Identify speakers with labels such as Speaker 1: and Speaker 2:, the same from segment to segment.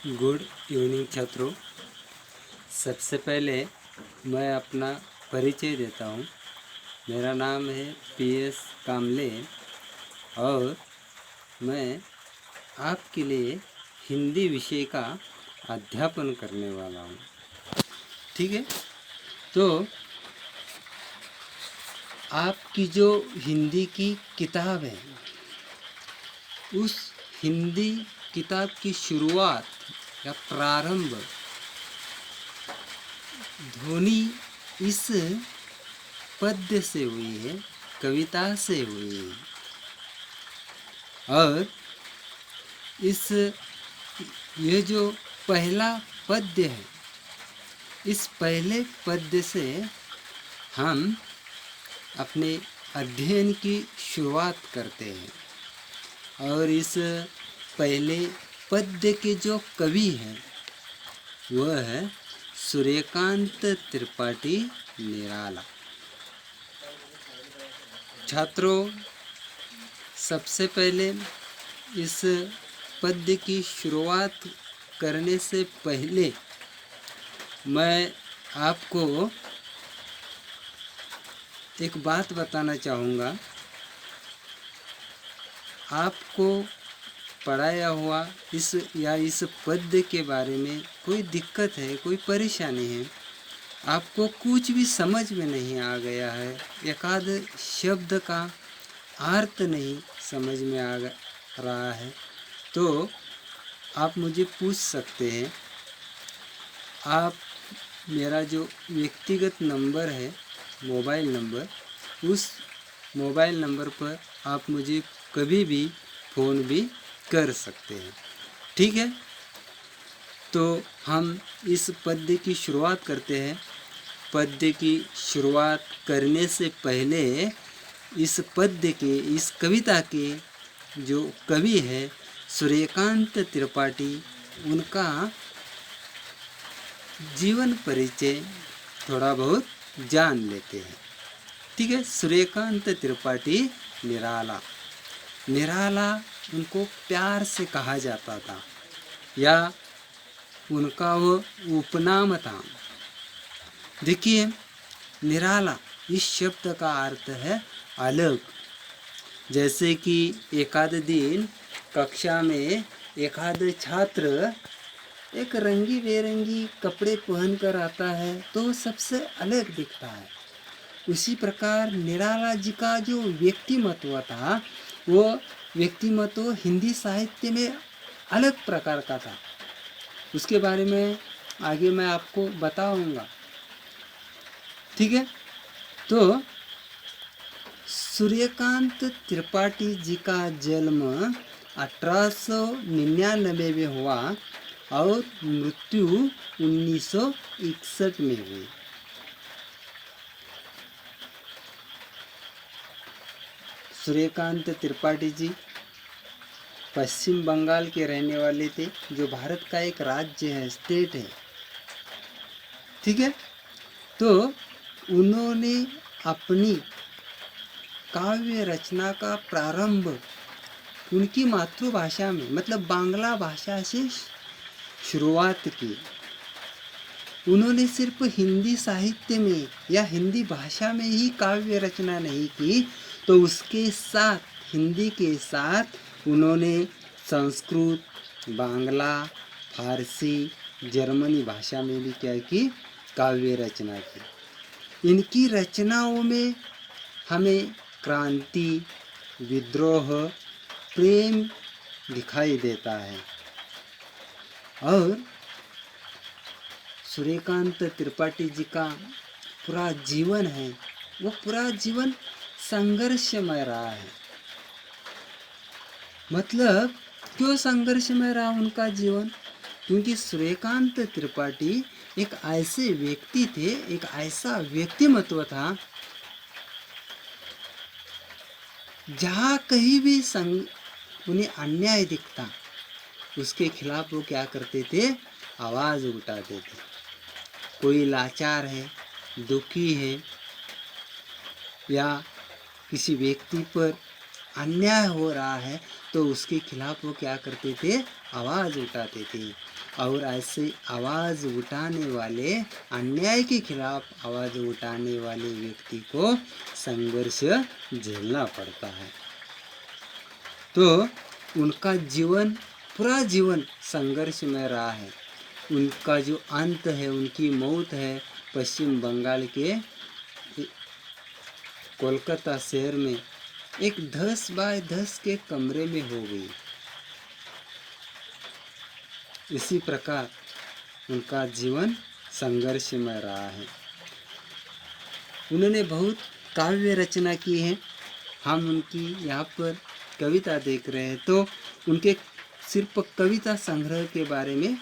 Speaker 1: Good evening छात्रों। सबसे पहले मैं अपना परिचय देता हूँ। मेरा नाम है PS कामले और मैं आपके लिए हिंदी विषय का अध्यापन करने वाला हूँ। ठीक है, तो आपकी जो हिंदी की किताब है, उस हिंदी किताब की शुरुआत या प्रारंभ ध्वनि इस पद्य से हुई है, कविता से हुई है। और ये जो पहला पद्य है, इस पहले पद्य से हम अपने अध्ययन की शुरुआत करते हैं। और इस पहले पद्य के जो कवि हैं वह है सूर्यकांत त्रिपाठी निराला। छात्रों, सबसे पहले इस पद्य की शुरुआत करने से पहले मैं आपको एक बात बताना चाहूँगा। आपको पढ़ाया हुआ इस पद्य के बारे में कोई दिक्कत है, कोई परेशानी है, आपको कुछ भी समझ में नहीं आ गया है, एकाध शब्द का अर्थ नहीं समझ में आ रहा है, तो आप मुझे पूछ सकते हैं। आप मेरा जो व्यक्तिगत नंबर है, मोबाइल नंबर, उस मोबाइल नंबर पर आप मुझे कभी भी फ़ोन भी कर सकते हैं। ठीक है, तो हम इस पद्य की शुरुआत करते हैं। पद्य की शुरुआत करने से पहले इस पद्य के, इस कविता के जो कवि है सूर्यकांत त्रिपाठी, उनका जीवन परिचय थोड़ा बहुत जान लेते हैं। ठीक है, सूर्यकांत त्रिपाठी निराला। निराला उनको प्यार से कहा जाता था या उनका वो उपनाम था। देखिए, निराला इस शब्द का अर्थ है अलग। जैसे कि एकाध दिन कक्षा में एकाध छात्र एक रंगी बेरंगी कपड़े पहनकर आता है तो सबसे अलग दिखता है। उसी प्रकार निराला जी का जो व्यक्तिमत्व था, वो व्यक्तिमत्व हिंदी साहित्य में अलग प्रकार का था। उसके बारे में आगे मैं आपको बताऊंगा। ठीक है, तो सूर्यकांत त्रिपाठी जी का जन्म 1899 में हुआ और मृत्यु 1961 में हुई। सूर्यकांत त्रिपाठी जी पश्चिम बंगाल के रहने वाले थे, जो भारत का एक राज्य है, स्टेट है। ठीक है, तो उन्होंने अपनी काव्य रचना का प्रारंभ उनकी मातृभाषा में, मतलब बांग्ला भाषा से शुरुआत की। उन्होंने सिर्फ हिंदी साहित्य में या हिंदी भाषा में ही काव्य रचना नहीं की, तो उसके साथ, हिंदी के साथ उन्होंने संस्कृत, बांग्ला, फारसी, जर्मनी भाषा में भी क्या की, काव्य रचना की। इनकी रचनाओं में हमें क्रांति, विद्रोह, प्रेम दिखाई देता है। और सूर्यकांत त्रिपाठी जी का पूरा जीवन है, वो पूरा जीवन संघर्षमय रहा है। मतलब क्यों संघर्षमय रहा उनका जीवन? क्योंकि सूर्यकांत त्रिपाठी एक ऐसे व्यक्ति थे, एक ऐसा व्यक्तिमत्व था, जहाँ कहीं भी उन्हें अन्याय दिखता, उसके खिलाफ वो क्या करते थे, आवाज़ उठाते थे। कोई लाचार है, दुखी है, या किसी व्यक्ति पर अन्याय हो रहा है, तो उसके खिलाफ वो क्या करते थे, आवाज़ उठाते थे। और ऐसे आवाज़ उठाने वाले, अन्याय के खिलाफ आवाज़ उठाने वाले व्यक्ति को संघर्ष झेलना पड़ता है। तो उनका जीवन, पूरा जीवन संघर्ष में रहा है। उनका जो अंत है, उनकी मौत है पश्चिम बंगाल के कोलकाता शहर में एक 10 बाय 10 के कमरे में हो गई। इसी प्रकार उनका जीवन संघर्ष में रहा है। उन्होंने बहुत काव्य रचना की है। हम उनकी यहाँ पर कविता देख रहे हैं, तो उनके सिर्फ कविता संग्रह के बारे में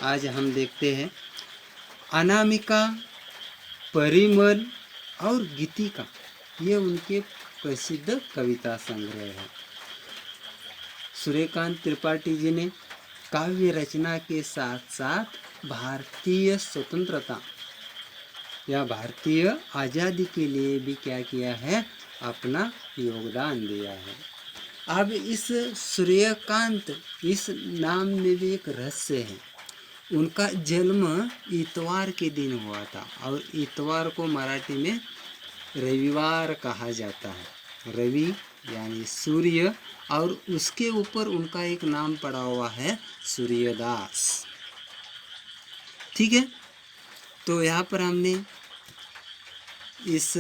Speaker 1: आज हम देखते हैं। अनामिका, परिमल और गीतिका, ये उनके प्रसिद्ध कविता संग्रह है। सूर्यकांत त्रिपाठी जी ने काव्य रचना के साथ साथ भारतीय स्वतंत्रता या भारतीय आज़ादी के लिए भी क्या किया है, अपना योगदान दिया है। अब इस सूर्यकांत, इस नाम में भी एक रहस्य है। उनका जन्म इतवार के दिन हुआ था, और इतवार को मराठी में रविवार कहा जाता है। रवि यानी सूर्य, और उसके ऊपर उनका एक नाम पड़ा हुआ है, सूर्यदास। ठीक है, तो यहाँ पर हमने इस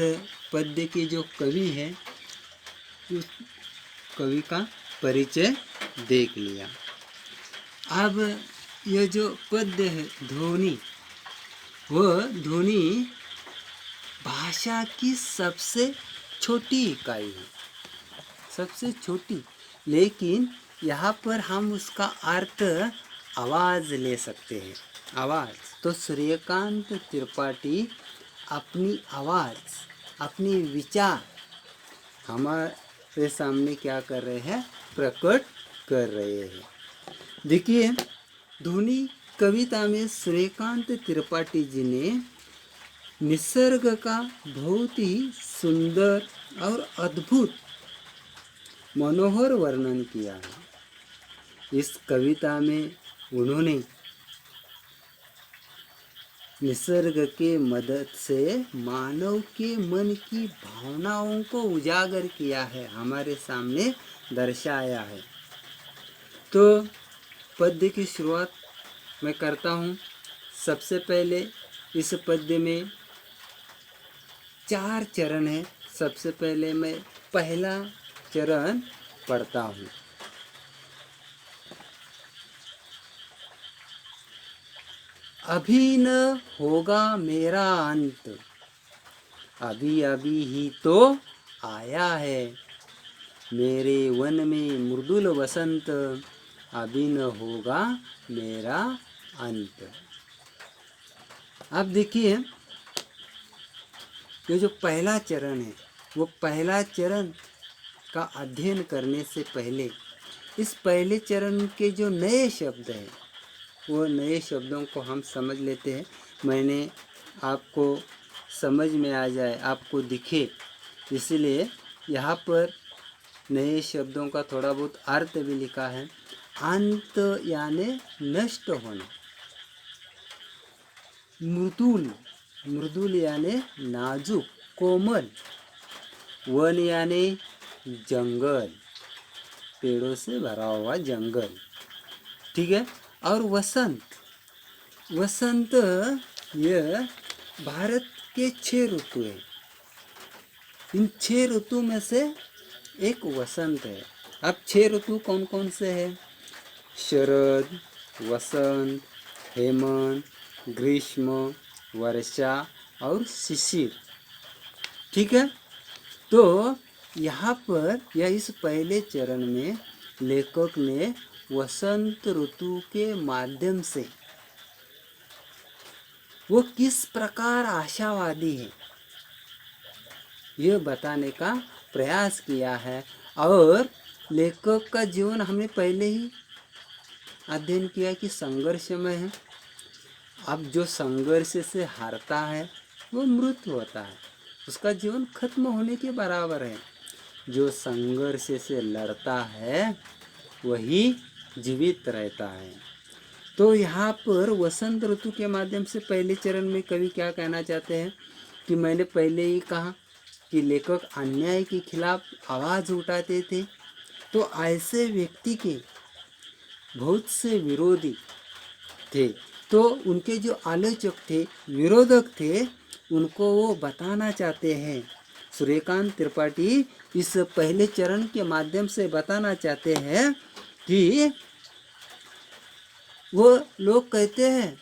Speaker 1: पद्य के जो कवि है, उस कवि का परिचय देख लिया। अब यह जो पद्य है ध्वनि, वह ध्वनि भाषा की सबसे छोटी इकाई है, सबसे छोटी। लेकिन यहाँ पर हम उसका अर्थ आवाज़ ले सकते हैं, आवाज़। तो सूर्यकांत त्रिपाठी अपनी आवाज़, अपनी विचार हमारे सामने क्या कर रहे हैं, प्रकट कर रहे हैं। देखिए, ध्वनि कविता में सूर्यकांत त्रिपाठी जी ने निसर्ग का बहुत ही सुंदर और अद्भुत मनोहर वर्णन किया है। इस कविता में उन्होंने निसर्ग के मदद से मानव के मन की भावनाओं को उजागर किया है, हमारे सामने दर्शाया है। तो पद्य की शुरुआत मैं करता हूँ। सबसे पहले इस पद्य में 4 चरण हैं। सबसे पहले मैं पहला चरण पढ़ता हूँ। अभी न होगा मेरा अंत, अभी अभी ही तो आया है। मेरे वन में मृदुल वसंत, अभी न होगा मेरा अंत। अब देखिए, ये जो पहला चरण है, वो पहला चरण का अध्ययन करने से पहले इस पहले चरण के जो नए शब्द हैं, वो नए शब्दों को हम समझ लेते हैं। मैंने आपको समझ में आ जाए, आपको दिखे, इसलिए यहाँ पर नए शब्दों का थोड़ा बहुत अर्थ भी लिखा है। अंत यानी नष्ट होना, मृदुल, मृदुल यानी नाजुक, कोमल, वन यानी जंगल, पेड़ों से भरा हुआ जंगल। ठीक है, और वसंत, वसंत यह भारत के 6 ऋतु है। इन 6 ऋतु में से एक वसंत है। अब 6 ऋतु कौन कौन से हैं? शरद, वसंत, हेमंत, ग्रीष्म, वर्षा और शिशिर। ठीक है, तो यहाँ पर या इस पहले चरण में लेखक ने वसंत ऋतु के माध्यम से वो किस प्रकार आशावादी है, यह बताने का प्रयास किया है। और लेखक का जीवन हमने पहले ही अध्ययन किया कि संघर्षमय है। अब जो संघर्ष से हारता है वो मृत होता है, उसका जीवन खत्म होने के बराबर है। जो संघर्ष से लड़ता है वही जीवित रहता है। तो यहाँ पर वसंत ऋतु के माध्यम से पहले चरण में कवि क्या कहना चाहते हैं कि मैंने पहले ही कहा कि लेखक अन्याय के खिलाफ आवाज़ उठाते थे। तो ऐसे व्यक्ति के बहुत से विरोधी थे, तो उनके जो आलोचक थे, विरोधक थे, उनको वो बताना चाहते हैं। सूर्यकांत त्रिपाठी इस पहले चरण के माध्यम से बताना चाहते हैं कि वो लोग कहते हैं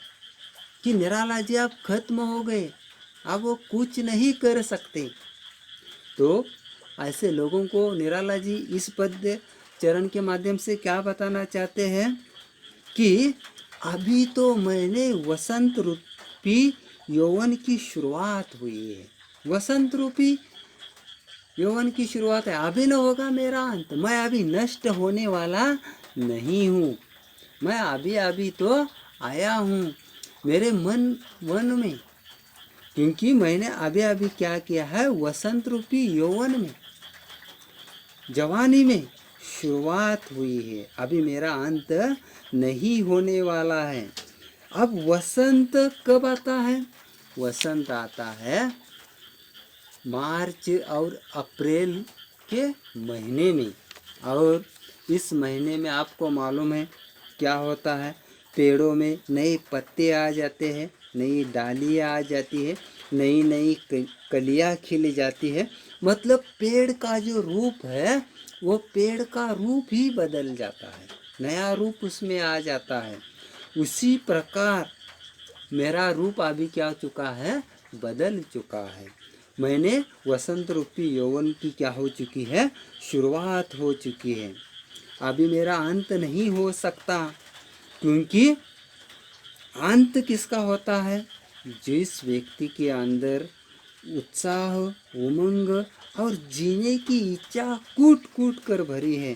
Speaker 1: कि निराला जी आप खत्म हो गए, अब वो कुछ नहीं कर सकते। तो ऐसे लोगों को निराला जी इस पद्य चरण के माध्यम से क्या बताना चाहते हैं कि अभी तो मैंने वसंत रूपी यौवन की शुरुआत हुई है। वसंत रूपी यौवन की शुरुआत है, अभी न होगा मेरा अंत। मैं अभी नष्ट होने वाला नहीं हूँ, मैं अभी अभी तो आया हूँ मेरे मन में, क्योंकि मैंने अभी अभी क्या किया है, वसंत रूपी यौवन में, जवानी में शुरुआत हुई है, अभी मेरा अंत नहीं होने वाला है। अब वसंत कब आता है? वसंत आता है मार्च और अप्रैल के महीने में। और इस महीने में आपको मालूम है क्या होता है, पेड़ों में नए पत्ते आ जाते हैं, नई डालियाँ आ जाती है, नई नई कलियाँ खिल जाती है। मतलब पेड़ का जो रूप है वो पेड़ का रूप ही बदल जाता है, नया रूप उसमें आ जाता है। उसी प्रकार मेरा रूप अभी क्या चुका है, बदल चुका है। मैंने वसंत रूपी यौवन की क्या हो चुकी है, शुरुआत हो चुकी है। अभी मेरा अंत नहीं हो सकता, क्योंकि अंत किसका होता है? जिस व्यक्ति के अंदर उत्साह, उमंग और जीने की इच्छा कूट कूट कर भरी है,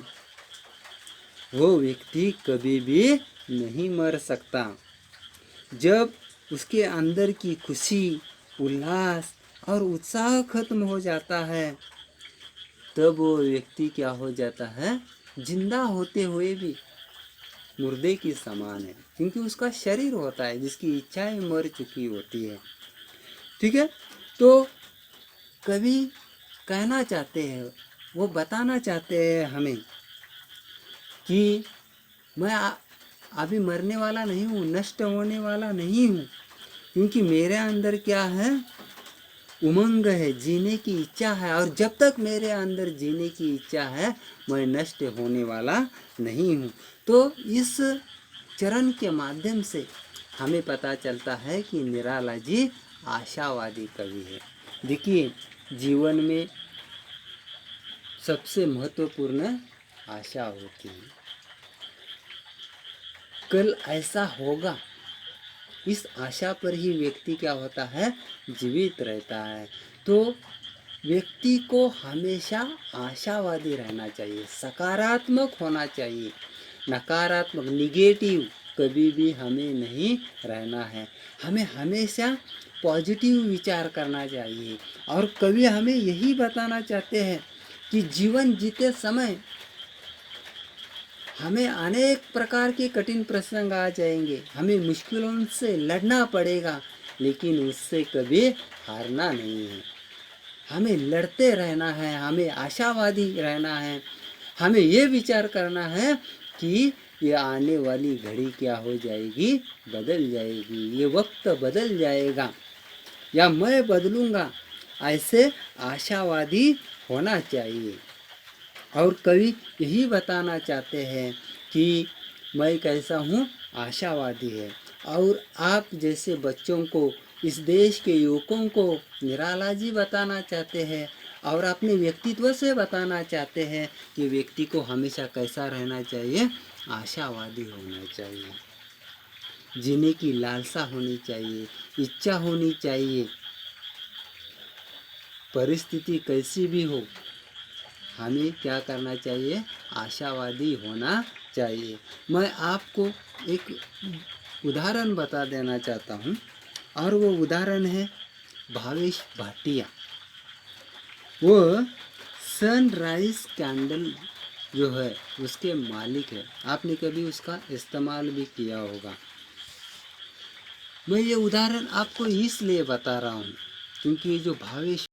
Speaker 1: वो व्यक्ति कभी भी नहीं मर सकता। जब उसके अंदर की खुशी, उल्लास और उत्साह खत्म हो जाता है, तब वो व्यक्ति क्या हो जाता है, जिंदा होते हुए भी मुर्दे की समान है, क्योंकि उसका शरीर होता है जिसकी इच्छाएं मर चुकी होती है। ठीक है, तो कवि कहना चाहते हैं, वो बताना चाहते हैं हमें कि मैं अभी मरने वाला नहीं हूँ, नष्ट होने वाला नहीं हूँ, क्योंकि मेरे अंदर क्या है, उमंग है, जीने की इच्छा है। और जब तक मेरे अंदर जीने की इच्छा है, मैं नष्ट होने वाला नहीं हूँ। तो इस चरण के माध्यम से हमें पता चलता है कि निराला जी आशावादी कवि है। देखिए, जीवन में सबसे महत्वपूर्ण आशा होती है, कल ऐसा होगा, इस आशा पर ही व्यक्ति क्या होता है, जीवित रहता है। तो व्यक्ति को हमेशा आशावादी रहना चाहिए, सकारात्मक होना चाहिए, नकारात्मक, निगेटिव कभी भी हमें नहीं रहना है। हमें हमेशा पॉजिटिव विचार करना चाहिए। और कवि हमें यही बताना चाहते हैं कि जीवन जीते समय हमें अनेक प्रकार के कठिन प्रसंग आ जाएंगे, हमें मुश्किलों से लड़ना पड़ेगा, लेकिन उससे कभी हारना नहीं है। हमें लड़ते रहना है, हमें आशावादी रहना है। हमें ये विचार करना है कि ये आने वाली घड़ी क्या हो जाएगी, बदल जाएगी, ये वक्त बदल जाएगा या मैं बदलूँगा, ऐसे आशावादी होना चाहिए। और कवि यही बताना चाहते हैं कि मैं कैसा हूँ, आशावादी है। और आप जैसे बच्चों को, इस देश के युवकों को निराला जी बताना चाहते हैं और अपने व्यक्तित्व से बताना चाहते हैं कि व्यक्ति को हमेशा कैसा रहना चाहिए, आशावादी होना चाहिए, जीने की लालसा होनी चाहिए, इच्छा होनी चाहिए। परिस्थिति कैसी भी हो, हमें क्या करना चाहिए, आशावादी होना चाहिए। मैं आपको एक उदाहरण बता देना चाहता हूँ, और वो उदाहरण है भावेश भाटिया। वो सनराइज कैंडल जो है उसके मालिक है। आपने कभी उसका इस्तेमाल भी किया होगा। मैं ये उदाहरण आपको इसलिए बता रहा हूँ क्योंकि ये जो भावेश